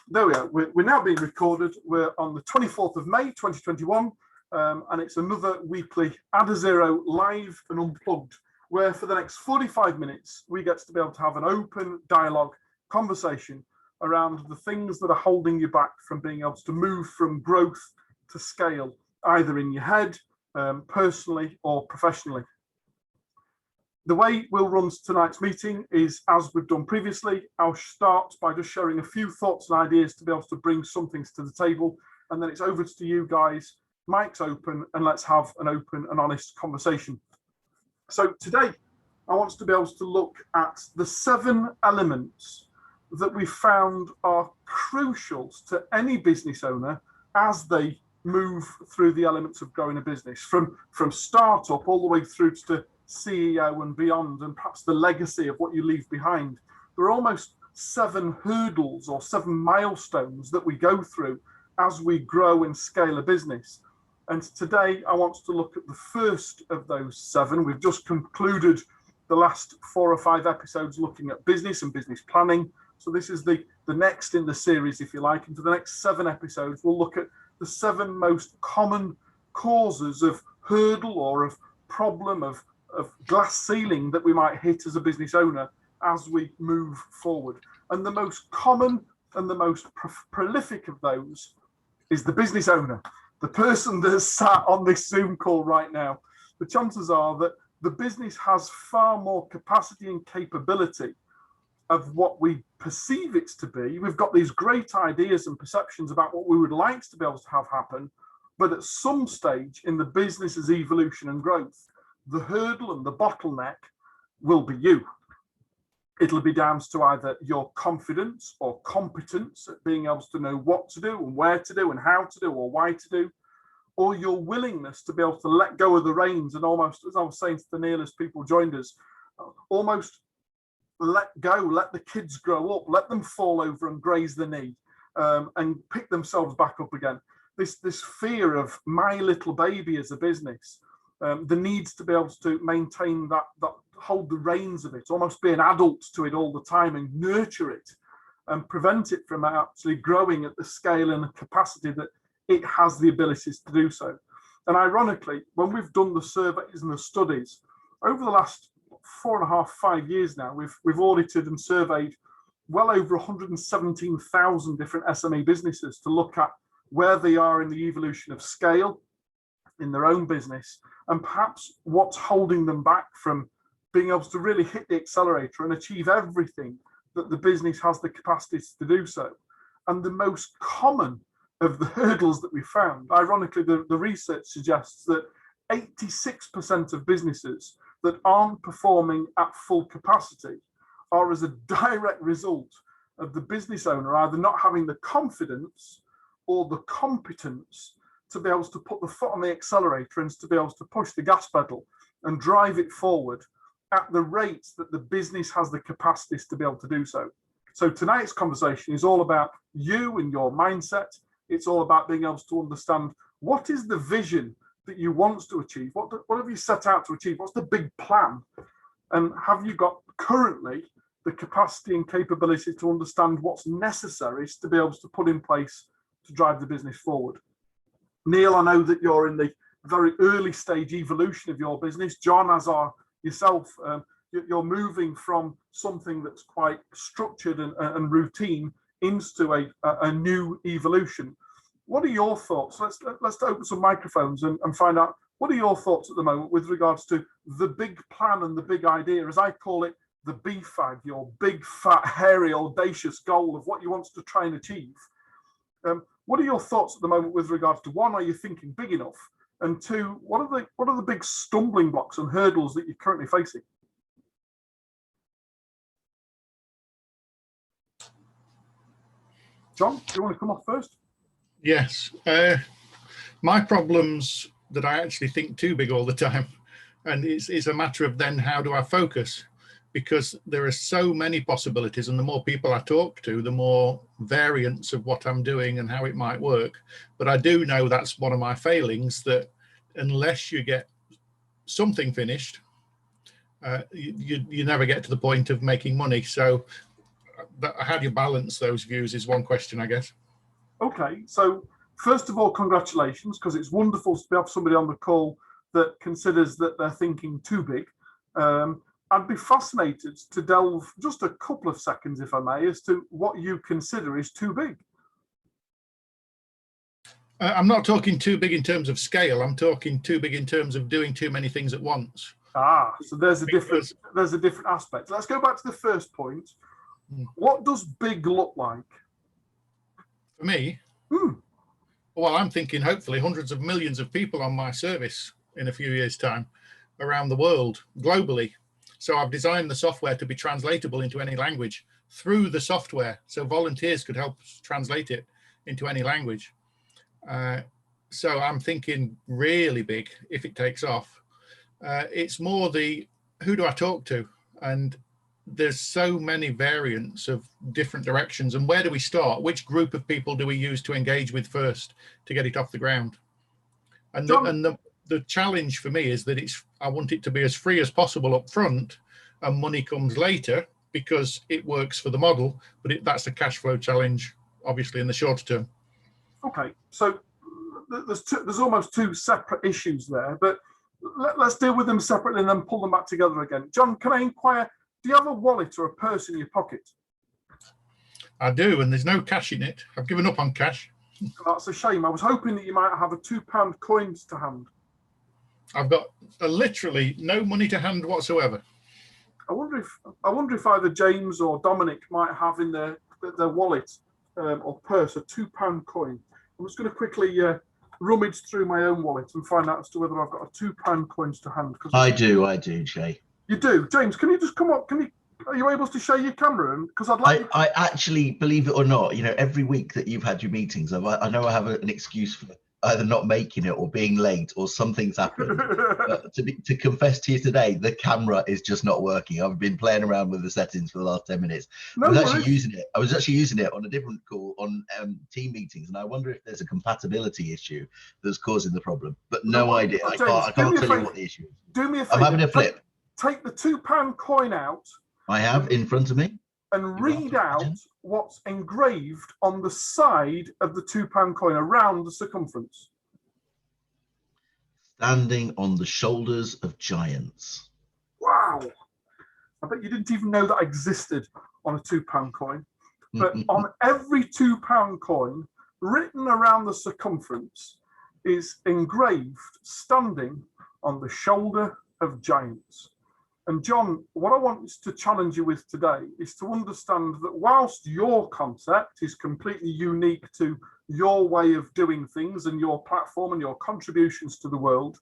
There we are. We're now being recorded. We're on the 24th of May 2021, and it's another weekly ADDAZERO Live and Unplugged, where for the next 45 minutes we get to be able to have an open dialogue conversation around the things that are holding you back from being able to move from growth to scale, either in your head, personally or professionally. The way we'll run tonight's meeting is, as we've done previously, I'll start by just sharing a few thoughts and ideas to be able to bring some things to the table, and then it's over to you guys, mic's open, and let's have an open and honest conversation. So today, I want us to be able to look at the 7 elements that we found are crucial to any business owner as they move through the elements of growing a business, from startup all the way through to CEO and beyond, and perhaps the legacy of what you leave behind. There are almost 7 hurdles or 7 milestones that we go through as we grow and scale a business. And today I want to look at the first of those 7. We've just concluded the last 4 or 5 episodes looking at business and business planning. So this is the next in the series, if you like. And for the next 7 episodes, we'll look at the 7 most common causes of hurdle or of problem, of glass ceiling that we might hit as a business owner as we move forward. And the most common and the most prolific of those is the business owner, the person that's sat on this Zoom call right now. The chances are that the business has far more capacity and capability of what we perceive it to be. We've got these great ideas and perceptions about what we would like to be able to have happen, but at some stage in the business's evolution and growth, the hurdle and the bottleneck will be you. It'll be down to either your confidence or competence at being able to know what to do and where to do and how to do or why to do, or your willingness to be able to let go of the reins and almost, as I was saying to Neil as people joined us, almost let go, let the kids grow up, let them fall over and graze the knee, and pick themselves back up again. This fear of my little baby as a business, the need to be able to maintain that hold the reins of it, almost be an adult to it all the time and nurture it and prevent it from actually growing at the scale and the capacity that it has the abilities to do so. And ironically, when we've done the surveys and the studies over the last 4.5, 5 years now, we've audited and surveyed well over 117,000 different SME businesses to look at where they are in the evolution of scale in their own business, and perhaps what's holding them back from being able to really hit the accelerator and achieve everything that the business has the capacity to do so. And the most common of the hurdles that we found, ironically, the research suggests that 86% of businesses that aren't performing at full capacity are as a direct result of the business owner either not having the confidence or the competence to be able to put the foot on the accelerator and to be able to push the gas pedal and drive it forward at the rates that the business has the capacities to be able to do so. So tonight's conversation is all about you and your mindset. It's all about being able to understand what is the vision that you want to achieve? What have you set out to achieve? What's the big plan? And have you got currently the capacity and capability to understand what's necessary to be able to put in place to drive the business forward? Neil, I know that you're in the very early stage evolution of your business. John, as are yourself, you're moving from something that's quite structured and routine into a new evolution. What are your thoughts? Let's open some microphones and find out, what are your thoughts at the moment with regards to the big plan and the big idea, as I call it, the BFAG, your big, fat, hairy, audacious goal of what you want to try and achieve? What are your thoughts at the moment with regards to, 1, are you thinking big enough? And 2, what are the big stumbling blocks and hurdles that you're currently facing? John, do you want to come off first? Yes. My problem's that I actually think too big all the time. And it's a matter of then how do I focus? Because there are so many possibilities, and the more people I talk to, the more variants of what I'm doing and how it might work. But I do know that's one of my failings, that unless you get something finished, you never get to the point of making money. So how do you balance those views is one question, I guess. Okay, so first of all, congratulations, because it's wonderful to have somebody on the call that considers that they're thinking too big. I'd be fascinated to delve just a couple of seconds, if I may, as to what you consider is too big. I'm not talking too big in terms of scale. I'm talking too big in terms of doing too many things at once. Ah, so there's a different aspect. Let's go back to the first point. What does big look like? For me, well, I'm thinking hopefully hundreds of millions of people on my service in a few years' time around the world, globally. So I've designed the software to be translatable into any language through the software, so volunteers could help translate it into any language. So I'm thinking really big if it takes off. It's more the who do I talk to? And there's so many variants of different directions. And where do we start? Which group of people do we use to engage with first to get it off the ground? And the challenge for me is that I want it to be as free as possible up front, and money comes later because it works for the model, but that's a cash flow challenge, obviously, in the shorter term. Okay, so there's almost two separate issues there, but let's deal with them separately and then pull them back together again. John, can I inquire, do you have a wallet or a purse in your pocket? I do, and there's no cash in it. I've given up on cash. That's a shame. I was hoping that you might have a £2 coins to hand. I've got literally no money to hand whatsoever. I wonder if either James or Dominic might have in their wallet or purse a £2 coin. I'm just going to quickly rummage through my own wallet and find out as to whether I've got a £2 coins to hand. I do, Jay. You do, James. Can you just come up? Are you able to show your camera? Because I'd like. I actually, believe it or not, every week that you've had your meetings, I know I have an excuse for either not making it or being late or something's happened. But to confess to you today, the camera is just not working. I've been playing around with the settings for the last 10 minutes. I was actually using it on a different call on team meetings, and I wonder if there's a compatibility issue that's causing the problem. But no idea. James, I can't tell you what the issue is. Do me a favor. I'm having a flip. Take the £2 coin out. I have in front of me. And read out what's engraved on the side of the £2 coin around the circumference. Standing on the shoulders of giants. Wow. I bet you didn't even know that existed on a £2 coin. But on every £2 coin, written around the circumference, is engraved standing on the shoulder of giants. And John, what I want to challenge you with today is to understand that whilst your concept is completely unique to your way of doing things and your platform and your contributions to the world,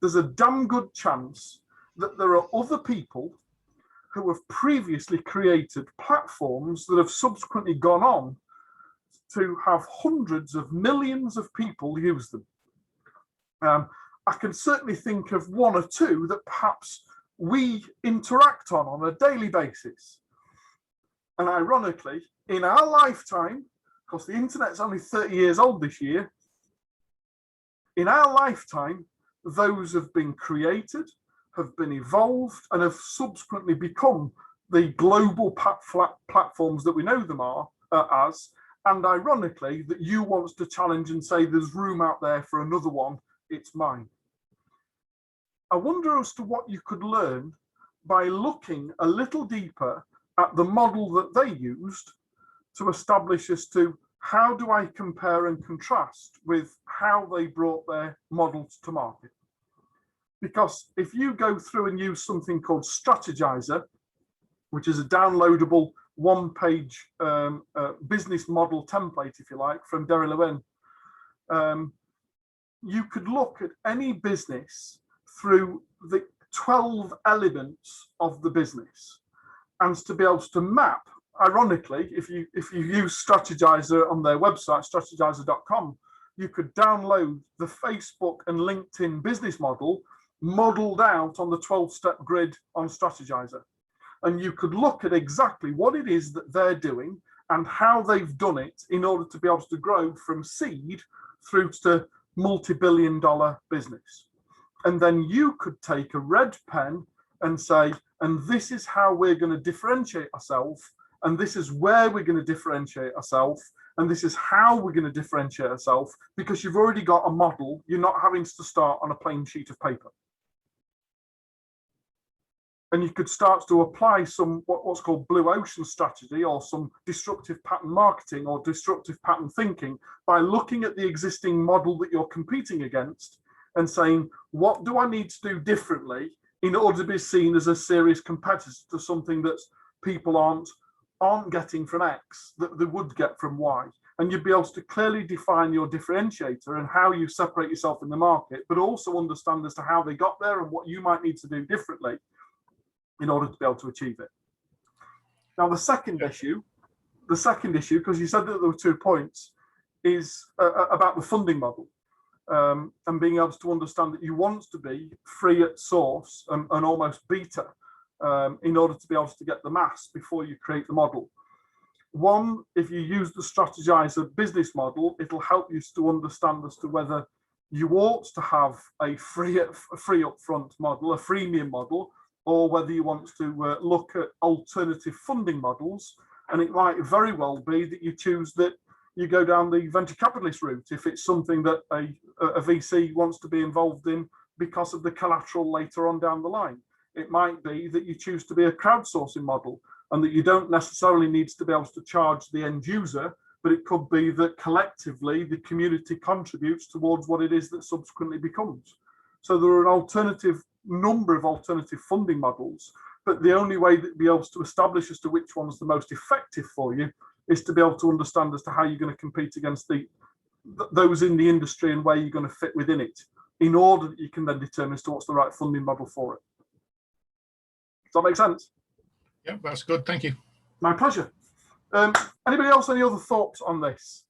there's a damn good chance that there are other people who have previously created platforms that have subsequently gone on to have hundreds of millions of people use them. I can certainly think of one or two that perhaps we interact on a daily basis. And ironically, in our lifetime, because the internet's only 30 years old this year, in our lifetime, those have been created, have been evolved, and have subsequently become the global platforms that we know them as. And ironically, that you want to challenge and say there's room out there for another one, it's mine. I wonder as to what you could learn by looking a little deeper at the model that they used to establish as to how do I compare and contrast with how they brought their models to market. Because if you go through and use something called Strategizer, which is a downloadable one-page business model template, if you like, from Derry Lewin, you could look at any business through the 12 elements of the business, and to be able to map, ironically, if you use Strategizer on their website, strategizer.com, you could download the Facebook and LinkedIn business model modeled out on the 12-step grid on Strategizer. And you could look at exactly what it is that they're doing and how they've done it in order to be able to grow from seed through to multi-billion-dollar business. And then you could take a red pen and say, and this is how we're going to differentiate ourselves And this is where we're going to differentiate ourselves. And this is how we're going to differentiate ourselves, because you've already got a model. You're not having to start on a plain sheet of paper. And you could start to apply some what's called blue ocean strategy, or some disruptive pattern marketing or disruptive pattern thinking, by looking at the existing model that you're competing against and saying, what do I need to do differently in order to be seen as a serious competitor to something that people aren't getting from X that they would get from Y? And you'd be able to clearly define your differentiator and how you separate yourself in the market, but also understand as to how they got there and what you might need to do differently in order to be able to achieve it. Now, the second issue, because you said that there were 2 points, is about the funding model, and being able to understand that you want to be free at source and almost beta in order to be able to get the mass before you create the model. One, if you use the Strategizer business model, it'll help you to understand as to whether you ought to have a free upfront model, a freemium model, or whether you want to look at alternative funding models. And it might very well be that you choose that you go down the venture capitalist route if it's something that a VC wants to be involved in because of the collateral later on down the line. It might be that you choose to be a crowdsourcing model, and that you don't necessarily need to be able to charge the end user, but it could be that collectively the community contributes towards what it is that subsequently becomes. So there are an number of alternative funding models, but the only way that you'll be able to establish as to which one's the most effective for you is to be able to understand as to how you're going to compete against those in the industry and where you're going to fit within it, in order that you can then determine as to what's the right funding model for it. Does that make sense? Yeah, that's good. Thank you. My pleasure. Anybody else, any other thoughts on this?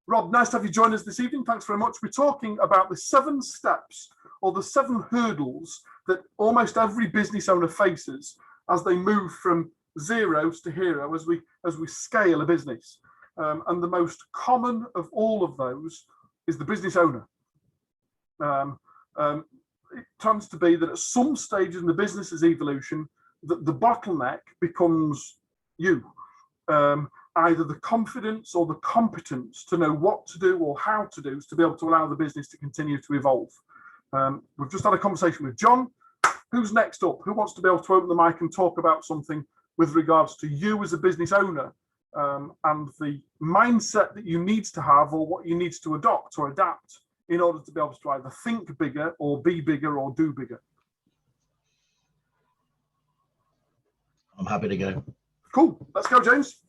Rob, nice to have you join us this evening. Thanks very much. We're talking about the 7 steps, or the 7 hurdles that almost every business owner faces as they move from zeros to hero as we scale a business. And the most common of all of those is the business owner. It tends to be that at some stage in the business's evolution, that the bottleneck becomes you. Either the confidence or the competence to know what to do or how to do to be able to allow the business to continue to evolve. We've just had a conversation with John. Who's next up? Who wants to be able to open the mic and talk about something with regards to you as a business owner, and the mindset that you need to have, or what you need to adopt or adapt in order to be able to either think bigger or be bigger or do bigger? I'm happy to go. Cool. Let's go, James.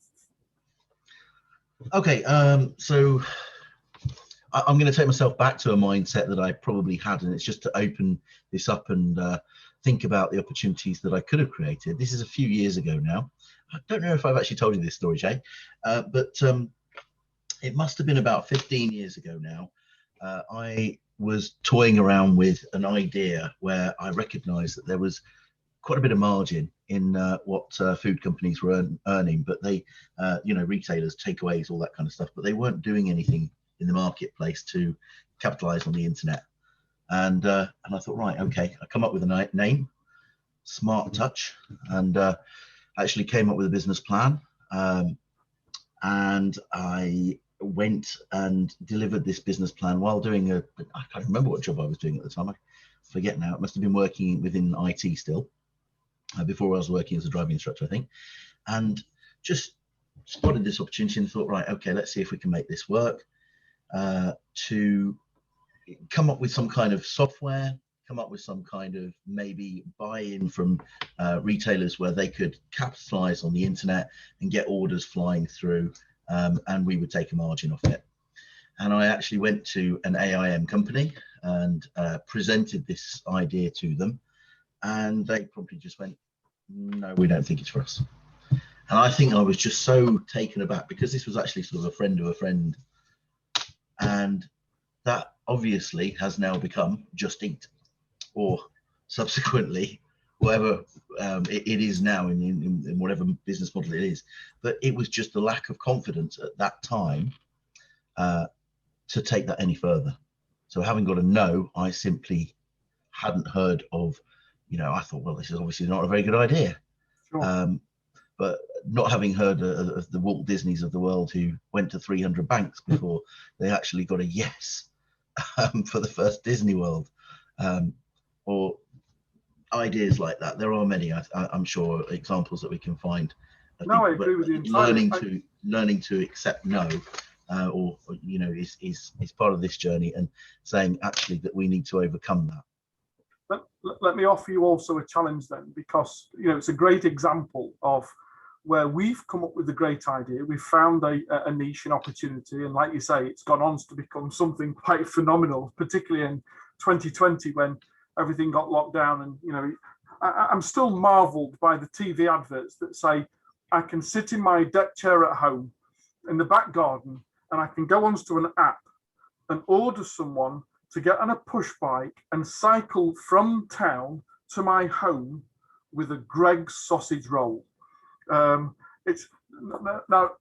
Okay, so I'm going to take myself back to a mindset that I probably had, and it's just to open this up and think about the opportunities that I could have created. This is a few years ago now. I don't know if I've actually told you this story, Jay, but it must have been about 15 years ago now. I was toying around with an idea where I recognized that there was quite a bit of margin in what food companies were earning, but they, retailers, takeaways, all that kind of stuff, but they weren't doing anything in the marketplace to capitalize on the internet. And I thought, right, okay, I come up with a name, Smart Touch, and actually came up with a business plan. And I went and delivered this business plan while doing I can't remember what job I was doing at the time. I forget now. It must have been working within IT still, before I was working as a driving instructor, I think. And just spotted this opportunity and thought, right, okay, let's see if we can make this work, to come up with some kind of software, come up with some kind of maybe buy-in from retailers where they could capitalize on the internet and get orders flying through, and we would take a margin off it. And I actually went to an AIM company and presented this idea to them, and they probably just went, no, we don't think it's for us. And I think I was just so taken aback, because this was actually sort of a friend of a friend, and that obviously has now become Just Eat, or subsequently whatever it is now in whatever business model it is. But it was just the lack of confidence at that time to take that any further. So having got a no, I simply hadn't heard of, I thought, well, this is obviously not a very good idea. Sure. but not having heard of the Walt Disneys of the world who went to 300 banks before they actually got a yes for the first Disney World, or ideas like that. There are many, I'm sure, examples that we can find. I agree with you entirely. Learning to accept no, or you know, is part of this journey, and saying actually that we need to overcome that. Let me offer you also a challenge then, because you know it's a great example of where we've come up with a great idea. We've found a niche and opportunity, and like you say, it's gone on to become something quite phenomenal, particularly in 2020 when everything got locked down. And you know, I'm still marveled by the TV adverts that say I can sit in my deck chair at home in the back garden and I can go onto an app and order someone to get on a push bike and cycle from town to my home with a Greg's sausage roll. It's now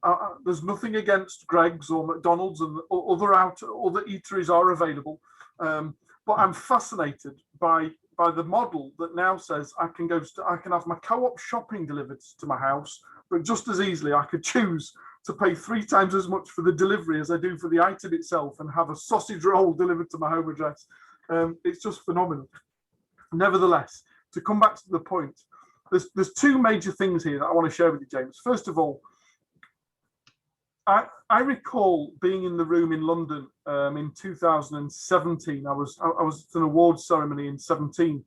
there's nothing against Greg's or McDonald's, and other eateries are available, but I'm fascinated by the model that now says I can have my co-op shopping delivered to my house, but just as easily I could choose to pay 3 times as much for the delivery as I do for the item itself and have a sausage roll delivered to my home address. It's just phenomenal. Nevertheless, to come back to the point, there's 2 major things here that I want to share with you, James. First of all, I recall being in the room in London in 2017. I was at an awards ceremony in 17,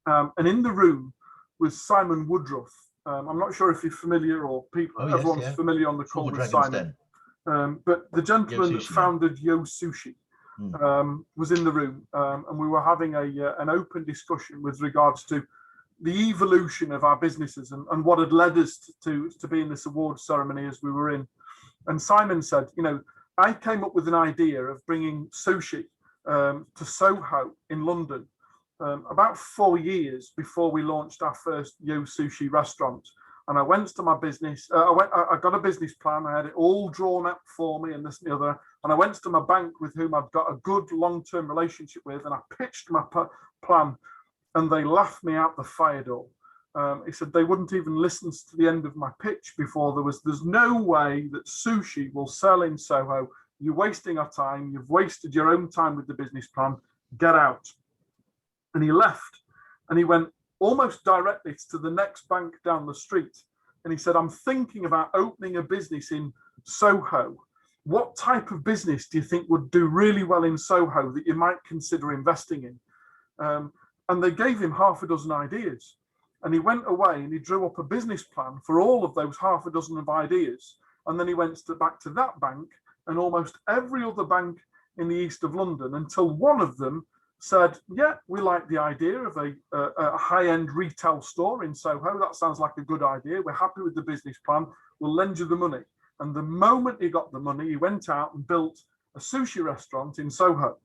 and in the room was Simon Woodruff. I'm not sure if you're familiar, or everyone's familiar on the call with Simon. But the gentleman that founded Yo Sushi was in the room, and we were having an open discussion with regards to the evolution of our businesses and what had led us to be in this awards ceremony as we were in. And Simon said, you know, I came up with an idea of bringing sushi to Soho in London about 4 years before we launched our first Yo Sushi restaurant. And I went to my business, I got a business plan, I had it all drawn up for me and this and the other. And I went to my bank with whom I've got a good long-term relationship with, and I pitched my plan, and they laughed me out the fire door. He said they wouldn't even listen to the end of my pitch before there's no way that sushi will sell in Soho. You're wasting our time. You've wasted your own time with the business plan. Get out. And he left, and he went almost directly to the next bank down the street. And he said, I'm thinking about opening a business in Soho. What type of business do you think would do really well in Soho that you might consider investing in? And they gave him half a dozen ideas. And he went away and he drew up a business plan for all of those half a dozen of ideas. And then he went back to that bank and almost every other bank in the east of London, until one of them said, yeah, we like the idea of a high-end retail store in Soho. That sounds like a good idea. We're happy with the business plan. We'll lend you the money. And the moment he got the money, he went out and built a sushi restaurant in Soho.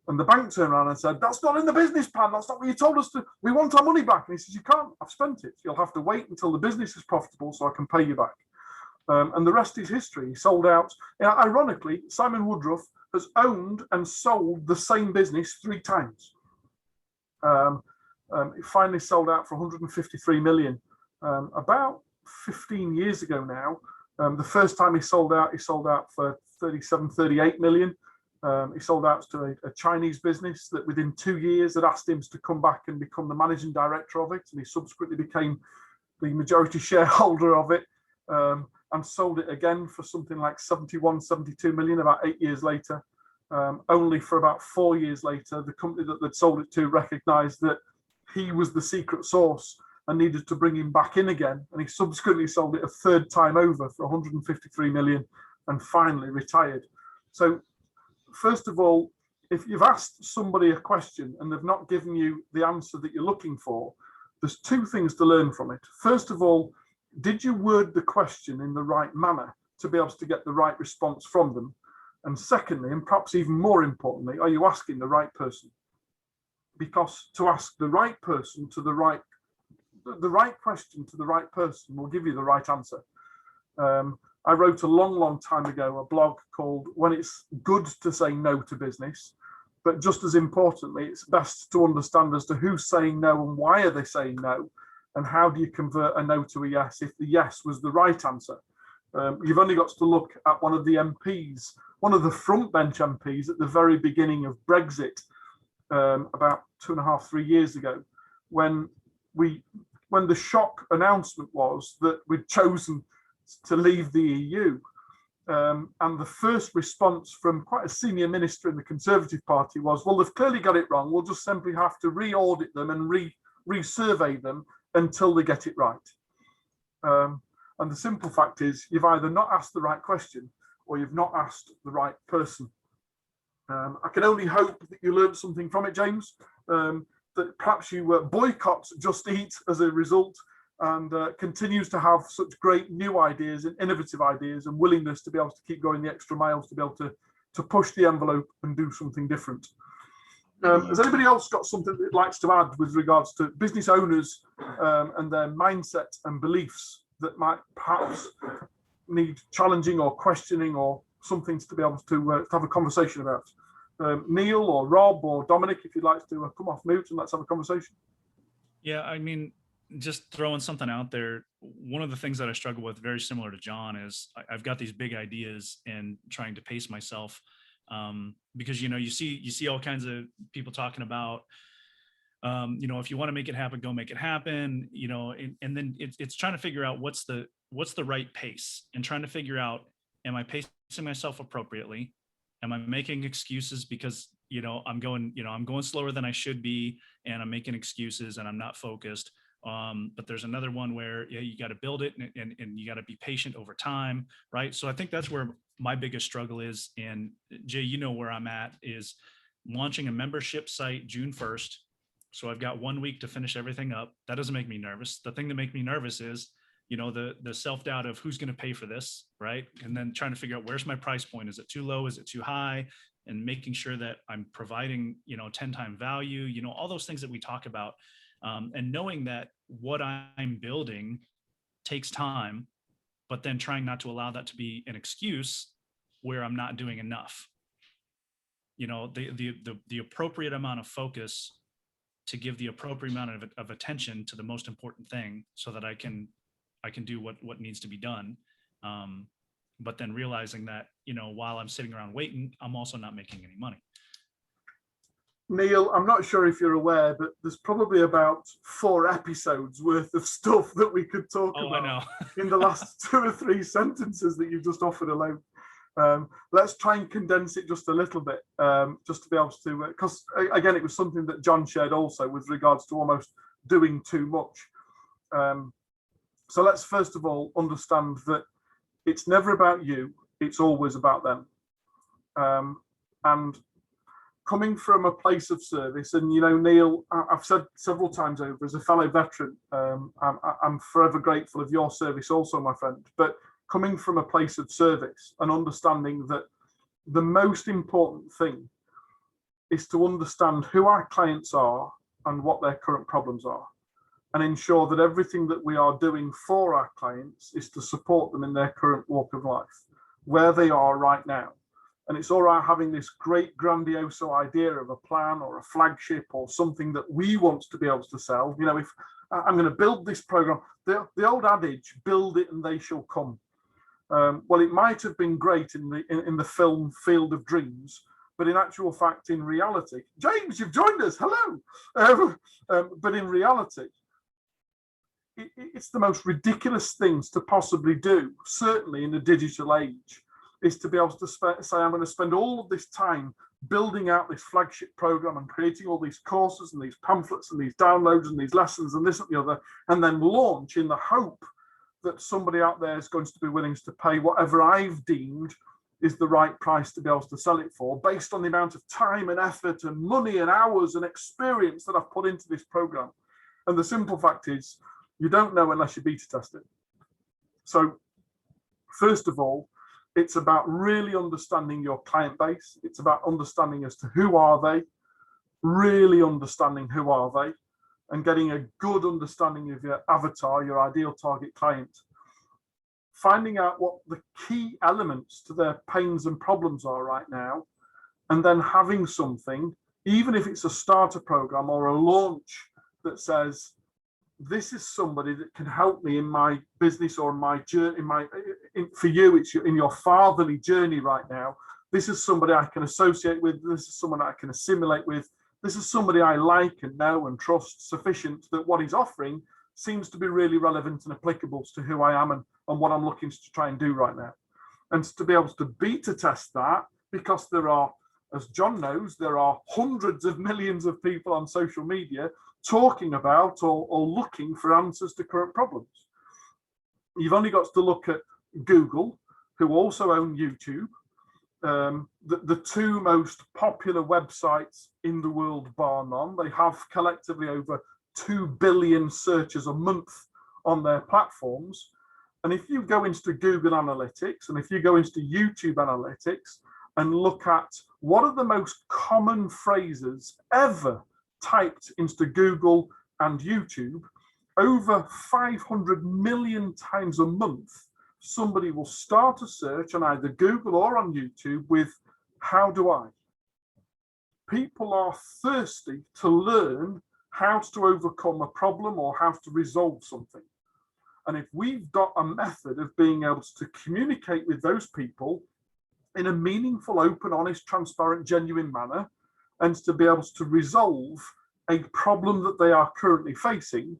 And the bank turned around and said, that's not in the business plan. That's not what you told us to. We want our money back. And he says, you can't. I've spent it. You'll have to wait until the business is profitable so I can pay you back. And the rest is history. He sold out. Ironically, Simon Woodruff has owned and sold the same business 3 times. It finally sold out for 153 million about 15 years ago now. The first time he sold out for 37, 38 million. He sold out to a Chinese business that within 2 years had asked him to come back and become the managing director of it. And he subsequently became the majority shareholder of it, and sold it again for something like 71, 72 million about 8 years later. Only for about 4 years later, the company that they'd sold it to recognized that he was the secret sauce and needed to bring him back in again. And he subsequently sold it a 3rd time over for 153 million and finally retired. So first of all, if you've asked somebody a question and they've not given you the answer that you're looking for, there's 2 things to learn from it. First of all, did you word the question in the right manner to be able to get the right response from them? And secondly, and perhaps even more importantly, are you asking the right person? Because to ask the right person to the right question to the right person will give you the right answer. I wrote a long time ago a blog called When It's Good to Say No to Business, but just as importantly, it's best to understand as to who's saying no and why are they saying no, And how do you convert a no to a yes if the yes was the right answer? You've only got to look at one of the MPs, one of the front bench MPs at the very beginning of Brexit, about 2.5, 3 years ago, when the shock announcement was that we'd chosen to leave the EU. And the first response from quite a senior minister in the Conservative Party was, well, they've clearly got it wrong. We'll just simply have to re-audit them and resurvey them until they get it right. And the simple fact is, you've either not asked the right question or you've not asked the right person. I can only hope that you learned something from it, James, that perhaps you boycott Just Eat as a result, and continues to have such great new ideas and innovative ideas and willingness to be able to keep going the extra miles to be able to push the envelope and do something different. Has anybody else got something they'd like to add with regards to business owners and their mindset and beliefs that might perhaps need challenging or questioning or something to be able to have a conversation about? Neil or Rob or Dominic, if you'd like to come off mute and let's have a conversation. Yeah, I mean, just throwing something out there. One of the things that I struggle with, very similar to John, is I've got these big ideas and trying to pace myself, because you see all kinds of people talking about, if you want to make it happen, go make it happen. And then it's trying to figure out what's the right pace, and trying to figure out, am I pacing myself appropriately? Am I making excuses because I'm going slower than I should be, and I'm making excuses and I'm not focused. But there's another one where you got to build it and you got to be patient over time, right? So I think that's where my biggest struggle is. And Jay, where I'm at is launching a membership site June 1st. So I've got 1 week to finish everything up. That doesn't make me nervous. The thing that makes me nervous is, the self-doubt of who's going to pay for this, right? And then trying to figure out, where's my price point? Is it too low? Is it too high? And making sure that I'm providing, 10-time value, all those things that we talk about. And knowing that what I'm building takes time, but then trying not to allow that to be an excuse where I'm not doing enough. The appropriate amount of focus to give the appropriate amount of attention to the most important thing, so that I can do what needs to be done. But then realizing that, while I'm sitting around waiting, I'm also not making any money. Neil, I'm not sure if you're aware, but there's probably about 4 episodes worth of stuff that we could talk about I know. in the last 2 or 3 sentences that you've just offered alone. Let's try and condense it just a little bit, just to be able to, because again, it was something that John shared also with regards to almost doing too much. So let's first of all understand that it's never about you, it's always about them. And coming from a place of service, and Neil, I've said several times over, as a fellow veteran, I'm forever grateful of your service also, my friend. But coming from a place of service and understanding that the most important thing is to understand who our clients are and what their current problems are, and ensure that everything that we are doing for our clients is to support them in their current walk of life, where they are right now. And it's all right having this great grandiose idea of a plan or a flagship or something that we want to be able to sell. If I'm going to build this program, the old adage, build it and they shall come. Well, it might have been great in the film Field of Dreams, but in actual fact, in reality, James, you've joined us, hello. But in reality, it's the most ridiculous things to possibly do, certainly in the digital age, is to be able to say, I'm going to spend all of this time building out this flagship program and creating all these courses and these pamphlets and these downloads and these lessons and this and the other, and then launch in the hope that somebody out there is going to be willing to pay whatever I've deemed is the right price to be able to sell it for, based on the amount of time and effort and money and hours and experience that I've put into this program. And the simple fact is, you don't know unless you beta test it. So first of all, it's about really understanding your client base. It's about understanding as to who are they, really understanding who are they, and getting a good understanding of your avatar, your ideal target client. Finding out what the key elements to their pains and problems are right now, and then having something, even if it's a starter program or a launch, that says, this is somebody that can help me in my business or in my journey. For you, it's in your fatherly journey right now. This is somebody I can associate with. This is someone I can assimilate with. This is somebody I like and know and trust sufficient that what he's offering seems to be really relevant and applicable to who I am and what I'm looking to try and do right now. And to be able to beta test that, because there are, as John knows, there are hundreds of millions of people on social media talking about or looking for answers to current problems. You've only got to look at Google, who also own YouTube, the two most popular websites in the world, bar none. They have collectively over 2 billion searches a month on their platforms. And if you go into Google Analytics and if you go into YouTube Analytics and look at what are the most common phrases ever typed into Google and YouTube, over 500 million times a month, somebody will start a search on either Google or on YouTube with, how do I? People are thirsty to learn how to overcome a problem or how to resolve something. And if we've got a method of being able to communicate with those people in a meaningful, open, honest, transparent, genuine manner, and to be able to resolve a problem that they are currently facing,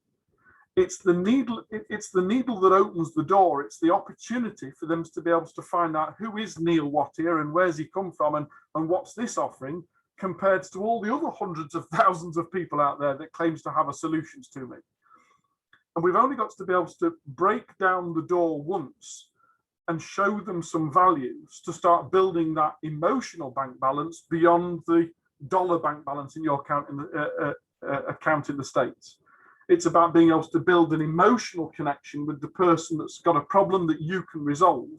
it's the needle that opens the door. It's the opportunity for them to be able to find out who is Neil Wattier and where's he come from and what's this offering compared to all the other hundreds of thousands of people out there that claims to have a solutions to me. And we've only got to be able to break down the door once and show them some values to start building that emotional bank balance beyond the dollar bank balance in your account in the States. It's about being able to build an emotional connection with the person that's got a problem that you can resolve,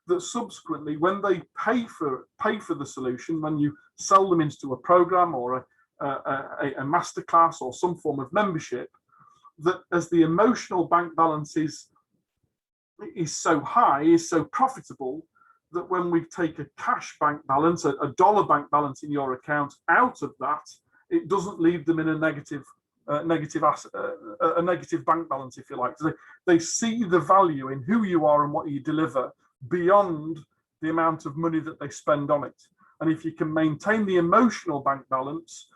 that subsequently, when they pay for the solution, when you sell them into a program or a masterclass or some form of membership, that as the emotional bank balance is so high, is so profitable, that when we take a cash bank balance, a dollar bank balance in your account out of that, it doesn't leave them in a negative bank balance, if you like. So they see the value in who you are and what you deliver beyond the amount of money that they spend on it. And if you can maintain the emotional bank balance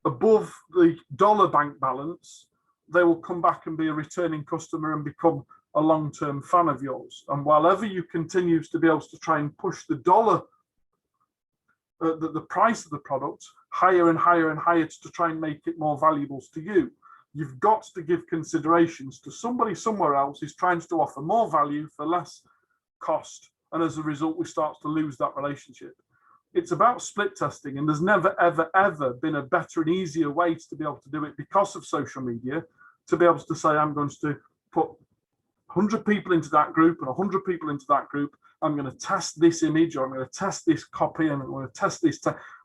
above the dollar bank balance, they will come back and be a returning customer and become a long-term fan of yours. And while ever you continue to be able to try and push the dollar, the price of the product higher and higher and higher to try and make it more valuable to you, you've got to give considerations to somebody somewhere else who's trying to offer more value for less cost. And as a result, we start to lose that relationship. It's about split testing, and there's never, ever, ever been a better and easier way to be able to do it because of social media, to be able to say, I'm going to put 100 people into that group and 100 people into that group. I'm going to test this image, or I'm going to test this copy, and I'm going to test this.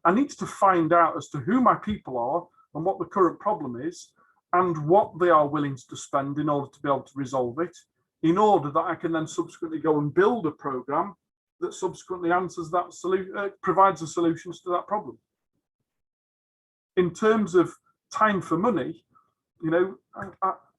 I need to find out as to who my people are and what the current problem is and what they are willing to spend in order to be able to resolve it, in order that I can then subsequently go and build a program that subsequently answers that solution, provides the solutions to that problem. In terms of time for money, you know,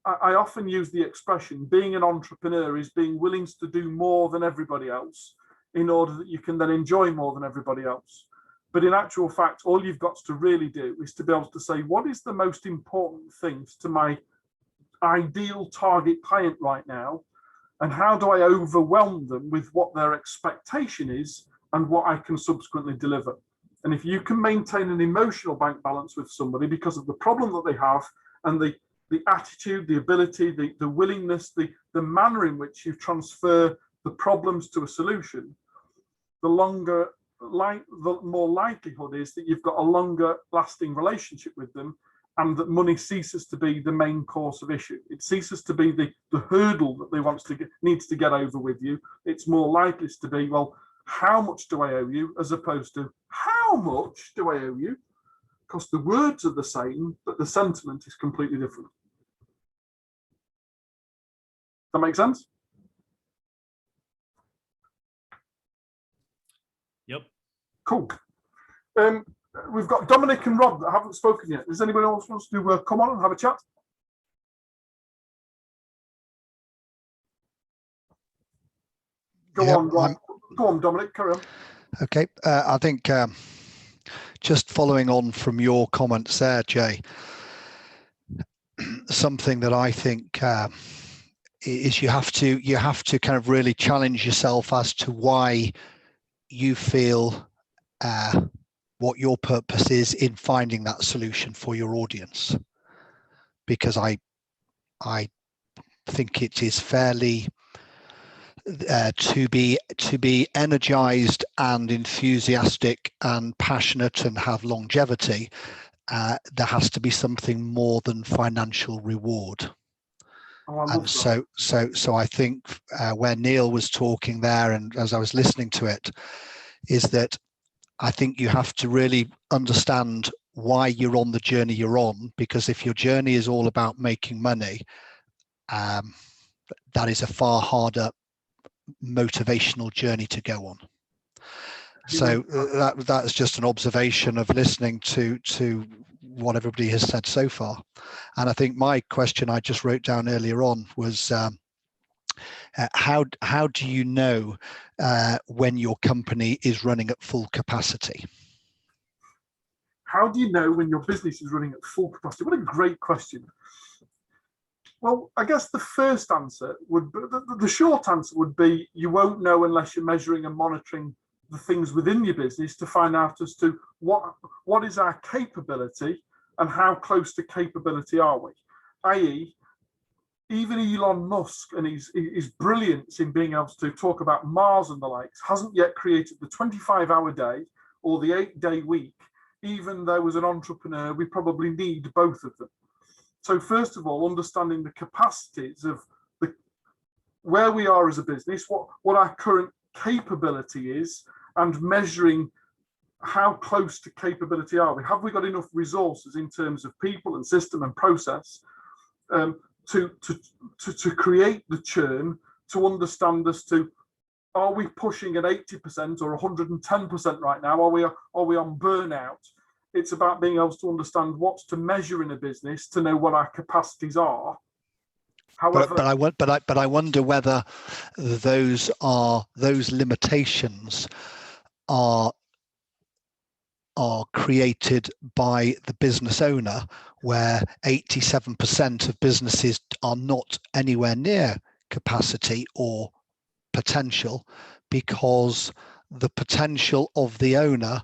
I often use the expression, being an entrepreneur is being willing to do more than everybody else in order that you can then enjoy more than everybody else. But in actual fact, all you've got to really do is to be able to say, what is the most important things to my ideal target client right now? And how do I overwhelm them with what their expectation is and what I can subsequently deliver? And if you can maintain an emotional bank balance with somebody because of the problem that they have and the attitude, the ability, the willingness, the manner in which you transfer the problems to a solution, the more likelihood is that you've got a longer lasting relationship with them, and that money ceases to be the main course of issue. It ceases to be the hurdle that they needs to get over with you. It's more likely to be, well, how much do I owe you, as opposed to how much do I owe you? Because the words are the same, but the sentiment is completely different. That make sense? Yep. Cool. We've got Dominic and Rob that haven't spoken yet. Does anybody else wants to come on and have a chat? Go on, Dominic, carry on. Okay, I think just following on from your comments there, Jay, something that I think is you have to kind of really challenge yourself as to why you feel what your purpose is in finding that solution for your audience, because I think it is fairly to be energized and enthusiastic and passionate and have longevity. There has to be something more than financial reward. And so I think where Neil was talking there, and as I was listening to it, is that I think you have to really understand why you're on the journey you're on, because if your journey is all about making money, that is a far harder motivational journey to go on. So that's just an observation of listening to what everybody has said so far. And I think my question I just wrote down earlier on was how do you know when your company is running at full capacity? How do you know when your business is running at full capacity? What a great question. Well, I guess the first answer would be, the short answer would be, you won't know unless you're measuring and monitoring the things within your business to find out as to what is our capability and how close to capability are we. i.e., even Elon Musk and his brilliance in being able to talk about Mars and the likes hasn't yet created the 25-hour day or the 8-day week. Even though as an entrepreneur, we probably need both of them. So first of all, understanding the capacities of where we are as a business, what our current capability is, and measuring how close to capability are we. Have we got enough resources in terms of people and system and process to create the churn, to understand as to, are we pushing at 80% or 110% right now? Are we on burnout? It's about being able to understand what's to measure in a business to know what our capacities are. However, but I wonder whether those limitations are created by the business owner, where 87% of businesses are not anywhere near capacity or potential, because the potential of the owner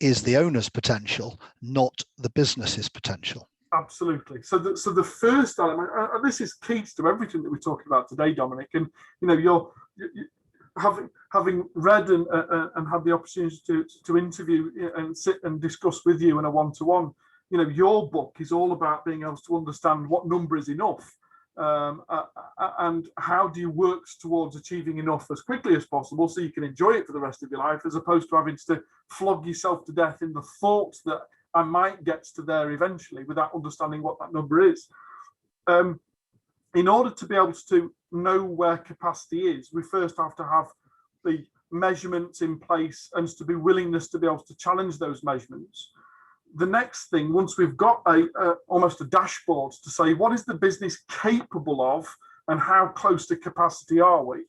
is the owner's potential, not the business's potential. Absolutely. So the first element, and this is key to everything that we're talking about today, Dominic. And you're having read and had the opportunity to interview and sit and discuss with you in a one-to-one. Your book is all about being able to understand what number is enough, and how do you work towards achieving enough as quickly as possible so you can enjoy it for the rest of your life, as opposed to having to flog yourself to death in the thoughts that I might get to there eventually without understanding what that number is. In order to be able to know where capacity is, we first have to have the measurements in place and to be willingness to be able to challenge those measurements. The next thing, once we've got almost a dashboard to say what is the business capable of and how close to capacity are we,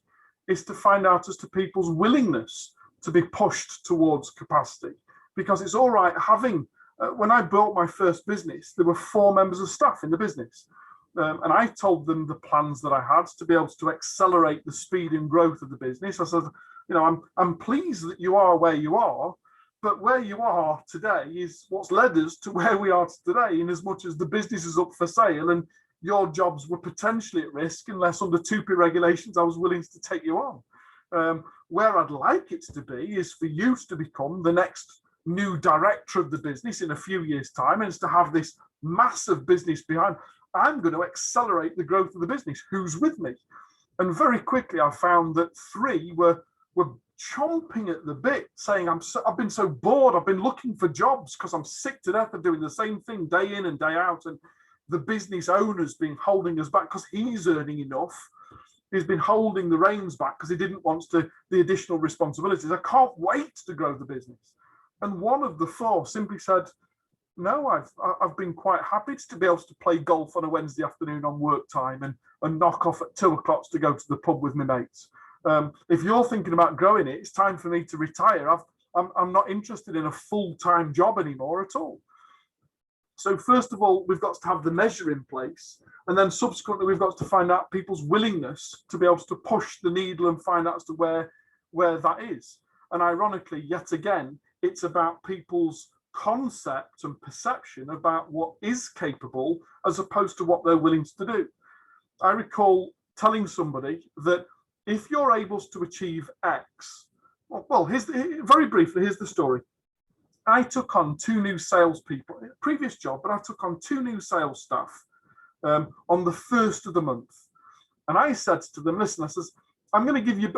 is to find out as to people's willingness to be pushed towards capacity. Because it's all right having, when I built my first business, there were 4 members of staff in the business. And I told them the plans that I had to be able to accelerate the speed and growth of the business. I said, I'm pleased that you are where you are, but where you are today is what's led us to where we are today, in as much as the business is up for sale and your jobs were potentially at risk, unless under 2P regulations I was willing to take you on. Where I'd like it to be is for you to become the next new director of the business in a few years' time, and it's to have this massive business behind. I'm going to accelerate the growth of the business. Who's with me? And very quickly I found that 3 were chomping at the bit, saying, I've been so bored. I've been looking for jobs because I'm sick to death of doing the same thing day in and day out. And the business owner's been holding us back because he's earning enough. He's been holding the reins back because he didn't want the additional responsibilities. I can't wait to grow the business. And one of the 4 simply said, no, I've been quite happy to be able to play golf on a Wednesday afternoon on work time and knock off at 2 o'clock to go to the pub with my mates. If you're thinking about growing it, it's time for me to retire. I'm not interested in a full-time job anymore at all. So first of all, we've got to have the measure in place. And then subsequently, we've got to find out people's willingness to be able to push the needle and find out as to where that is. And ironically, yet again, it's about people's concept and perception about what is capable as opposed to what they're willing to do. I recall telling somebody that if you're able to achieve X, well, very briefly, here's the story. I took on 2 new salespeople, previous job, but I took on 2 new sales staff on the 1st of the month. And I said to them, listen, I says, I'm going to give you,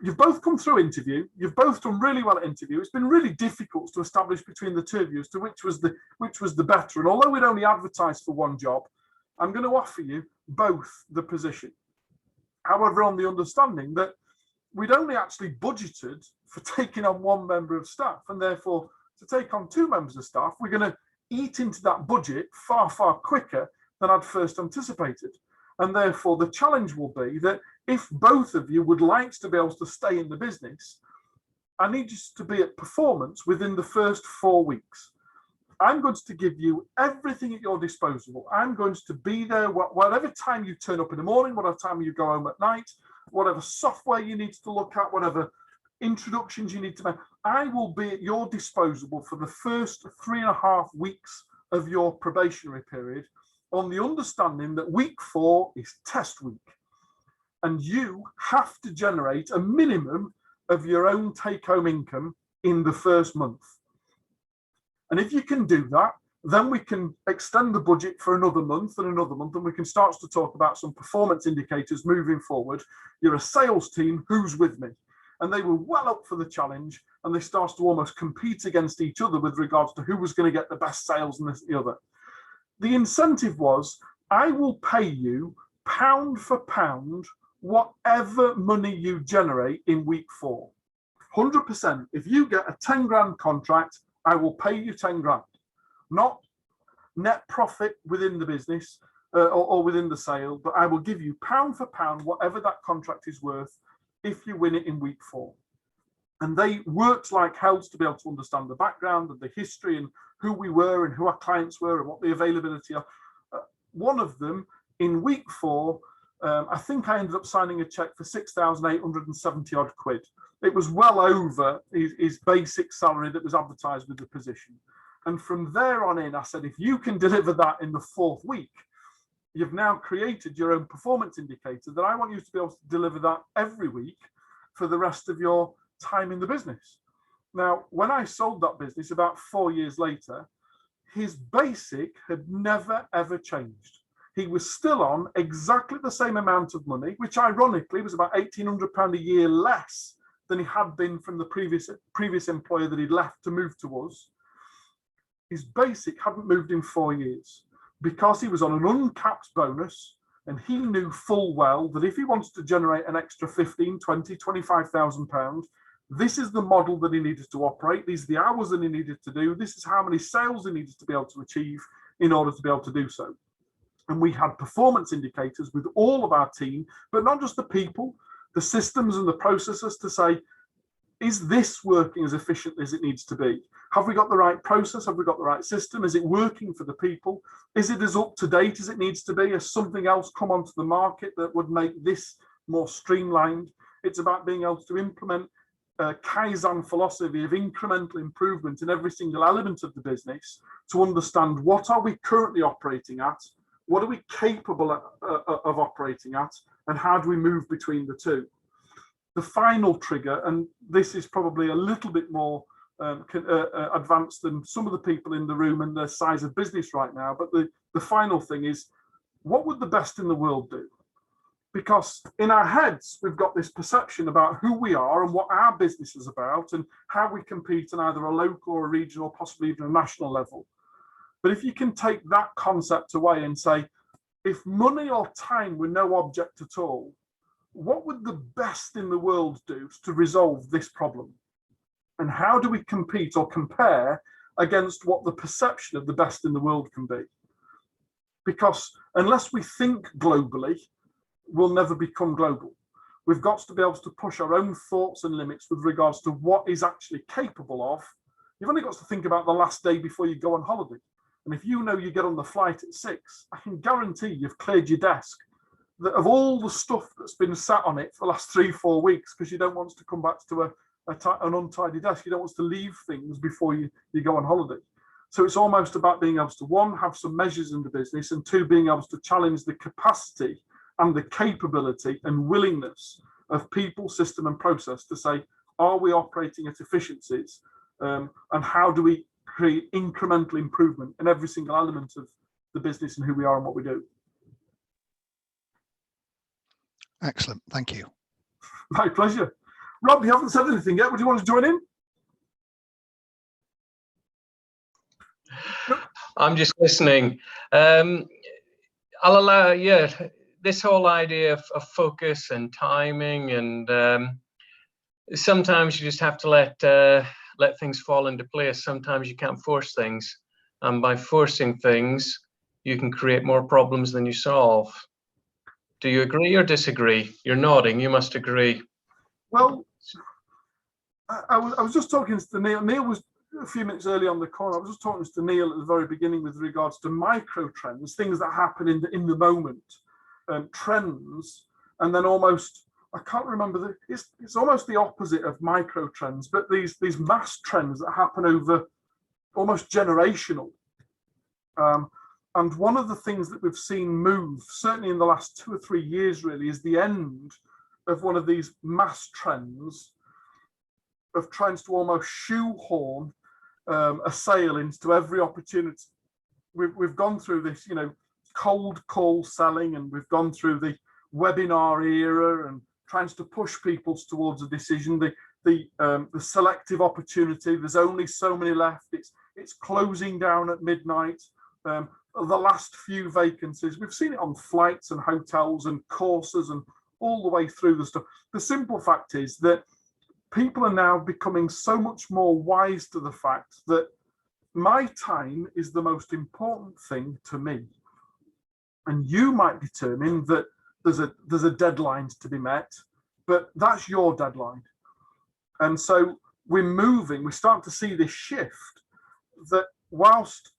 you've both come through interview. You've both done really well at interview. It's been really difficult to establish between the 2 of you as to which was the better. And although we'd only advertised for 1 job, I'm going to offer you both the position. However, on the understanding that we'd only actually budgeted for taking on 1 member of staff, and therefore to take on 2 members of staff, we're going to eat into that budget far, far quicker than I'd first anticipated. And therefore, the challenge will be that if both of you would like to be able to stay in the business, I need you to be at performance within the first 4 weeks. I'm going to give you everything at your disposal. I'm going to be there whatever time you turn up in the morning, whatever time you go home at night, whatever software you need to look at, whatever introductions you need to make. I will be at your disposal for the first 3.5 weeks of your probationary period, on the understanding that week 4 is test week. And you have to generate a minimum of your own take-home income in the first month. And if you can do that, then we can extend the budget for another month, and we can start to talk about some performance indicators moving forward. You're a sales team, who's with me? And they were well up for the challenge, and they started to almost compete against each other with regards to who was going to get the best sales and this and the other. The incentive was, I will pay you pound for pound whatever money you generate in week 4. 100%. If you get a 10 grand contract, I will pay you 10 grand. Not net profit within the business or within the sale, but I will give you pound for pound whatever that contract is worth if you win it in week 4. And they worked like hell to be able to understand the background and the history and who we were and who our clients were and what the availability are. One of them, in week 4, I think I ended up signing a check for 6,870 odd quid. It was well over his basic salary that was advertised with the position. And from there on in, I said, if you can deliver that in the 4th week, you've now created your own performance indicator that I want you to be able to deliver that every week for the rest of your time in the business. Now, when I sold that business about 4 years later, his basic had never, ever changed. He was still on exactly the same amount of money, which ironically was about £1,800 a year less than he had been from the previous employer that he'd left to move to us. His basic hadn't moved in 4 years because he was on an uncapped bonus, and he knew full well that if he wanted to generate an extra 15, 20, 25,000 pounds, this is the model that he needed to operate. These are the hours that he needed to do. This is how many sales he needed to be able to achieve in order to be able to do so. And we had performance indicators with all of our team, but not just the people, the systems and the processes to say, is this working as efficiently as it needs to be? Have we got the right process? Have we got the right system? Is it working for the people? Is it as up to date as it needs to be? Has something else come onto the market that would make this more streamlined? It's about being able to implement a Kaizen philosophy of incremental improvement in every single element of the business to understand what are we currently operating at, what are we capable of operating at, and how do we move between the two? The final trigger, and this is probably a little bit more advanced than some of the people in the room and their size of business right now, but the final thing is, what would the best in the world do? Because in our heads, we've got this perception about who we are and what our business is about and how we compete on either a local or a regional, possibly even a national level. But if you can take that concept away and say, if money or time were no object at all, what would the best in the world do to resolve this problem? And how do we compete or compare against what the perception of the best in the world can be? Because unless we think globally, we'll never become global. We've got to be able to push our own thoughts and limits with regards to what is actually capable of. You've only got to think about the last day before you go on holiday. And if you know you get on the flight at 6, I can guarantee you've cleared your desk that of all the stuff that's been sat on it for the last 3-4 weeks, because you don't want to come back to an untidy desk. You don't want to leave things before you go on holiday. So it's almost about being able to, 1, have some measures in the business, and 2, being able to challenge the capacity and the capability and willingness of people, system and process to say, are we operating at efficiencies, and how do we create incremental improvement in every single element of the business and who we are and what we do. Excellent, thank you. My pleasure. Rob, you haven't said anything yet. Would you want to join in? I'm just listening. I'll allow, this whole idea of focus and timing, and sometimes you just have to let things fall into place. Sometimes you can't force things, and by forcing things, you can create more problems than you solve. Do you agree or disagree? You're nodding. You must agree. Well, I was just talking to Neil. Neil was a few minutes early on the call. I was just talking to Neil at the very beginning with regards to micro trends, things that happen in the moment, trends, and then almost, I can't remember, it's almost the opposite of micro trends, but these mass trends that happen over almost generational. And one of the things that we've seen move, certainly in the last 2 or 3 years really, is the end of one of these mass trends of trying to almost shoehorn a sale into every opportunity. We've gone through this, cold call selling, and we've gone through the webinar era and trying to push people towards a decision. The selective opportunity. There's only so many left. It's closing down at midnight. The last few vacancies. We've seen it on flights and hotels and courses and all the way through the stuff. The simple fact is that people are now becoming so much more wise to the fact that my time is the most important thing to me. And you might determine that there's a deadline to be met, but that's your deadline. And so we start to see this shift that whilst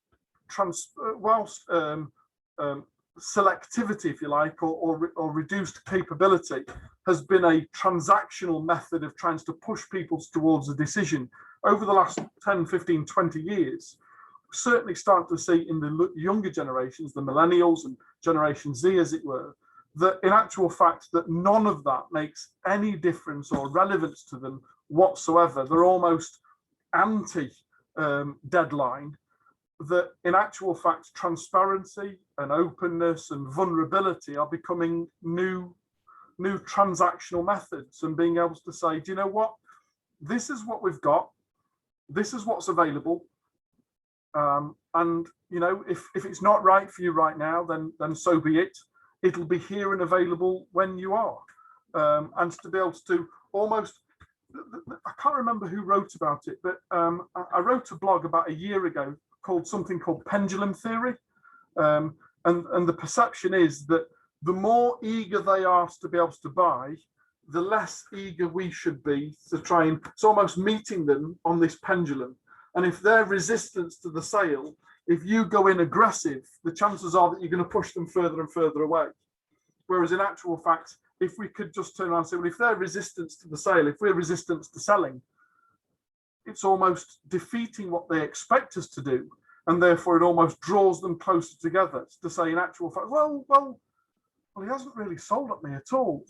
selectivity, if you like, or reduced capability has been a transactional method of trying to push people towards a decision over the last 10, 15, 20 years, certainly starting to see in the younger generations, the millennials and Generation Z, as it were, that in actual fact that none of that makes any difference or relevance to them whatsoever. They're almost anti-deadline. That in actual fact, transparency and openness and vulnerability are becoming new transactional methods, and being able to say, do you know what? This is what we've got. This is what's available. And if it's not right for you right now, then so be it. It'll be here and available when you are. And to be able to almost, I can't remember who wrote about it, but I wrote a blog about a year ago called Pendulum Theory. And the perception is that the more eager they are to be able to buy, the less eager we should be to try and, it's almost meeting them on this pendulum. And if their resistance to the sale, if you go in aggressive, the chances are that you're going to push them further and further away. Whereas in actual fact, if we could just turn around and say, well, if their resistance to the sale, if we're resistant to selling, it's almost defeating what they expect us to do. And therefore it almost draws them closer together to say in actual fact, well, he hasn't really sold at me at all.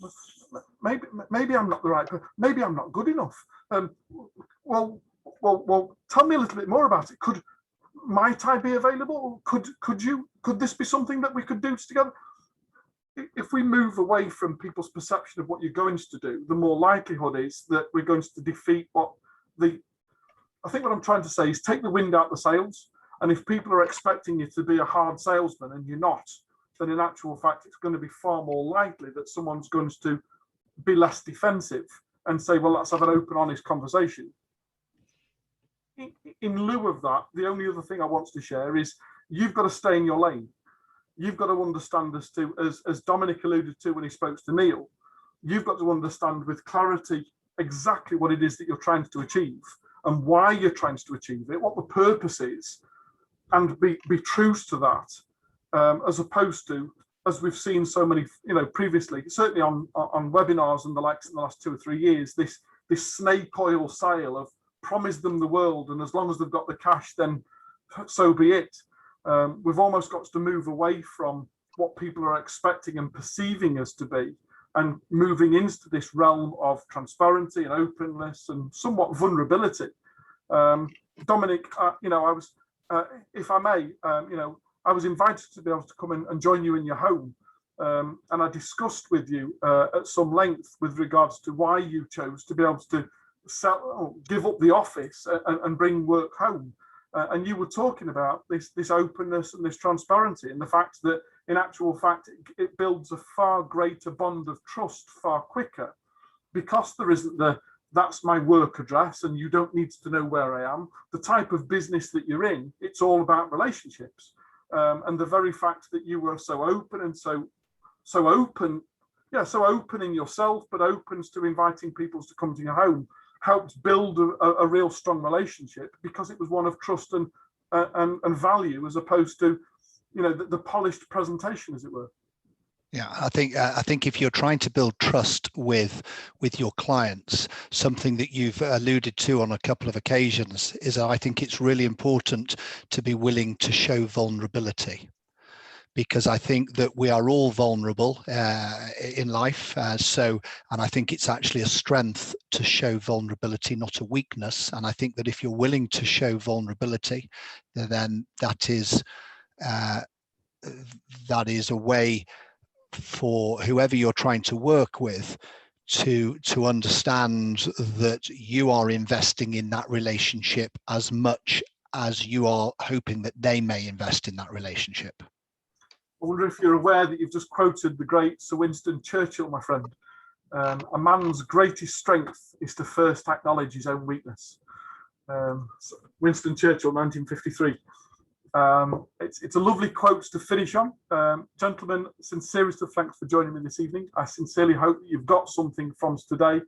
Maybe I'm not the right person. Maybe I'm not good enough. Well, tell me a little bit more about it. Might I be available? Could this be something that we could do together? If we move away from people's perception of what you're going to do, the more likelihood is that we're going to defeat I think what I'm trying to say is take the wind out the sails. And if people are expecting you to be a hard salesman and you're not, then in actual fact, it's going to be far more likely that someone's going to be less defensive and say, well, let's have an open, honest conversation. In lieu of that, the only other thing I want to share is you've got to stay in your lane. You've got to understand as Dominic alluded to when he spoke to Neil, you've got to understand with clarity exactly what it is that you're trying to achieve and why you're trying to achieve it, what the purpose is, and be true to that, as opposed to, as we've seen so many, previously, certainly on webinars and the likes in the last 2 or 3 years, this snake oil sale of promise them the world, and as long as they've got the cash, then so be it. We've almost got to move away from what people are expecting and perceiving us to be, and moving into this realm of transparency and openness and somewhat vulnerability. Dominic, I was, if I may, I was invited to be able to come in and join you in your home, and I discussed with you at some length with regards to why you chose to be able to give up the office and bring work home. And you were talking about this openness and this transparency, and the fact that in actual fact it builds a far greater bond of trust far quicker, because there isn't that's my work address and you don't need to know where I am. The type of business that you're in, it's all about relationships. And the very fact that you were so open and so open in yourself, but open to inviting people to come to your home, helped build a real strong relationship, because it was one of trust and value, as opposed to, the polished presentation, as it were. Yeah, I think if you're trying to build trust with your clients, something that you've alluded to on a couple of occasions is I think it's really important to be willing to show vulnerability, because I think that we are all vulnerable in life. And I think it's actually a strength to show vulnerability, not a weakness. And I think that if you're willing to show vulnerability, then that is a way for whoever you're trying to work with to understand that you are investing in that relationship as much as you are hoping that they may invest in that relationship. I wonder if you're aware that you've just quoted the great Sir Winston Churchill, my friend. A man's greatest strength is to first acknowledge his own weakness. Winston Churchill, 1953. It's a lovely quote to finish on. Gentlemen, sincerest of thanks for joining me this evening. I sincerely hope that you've got something from today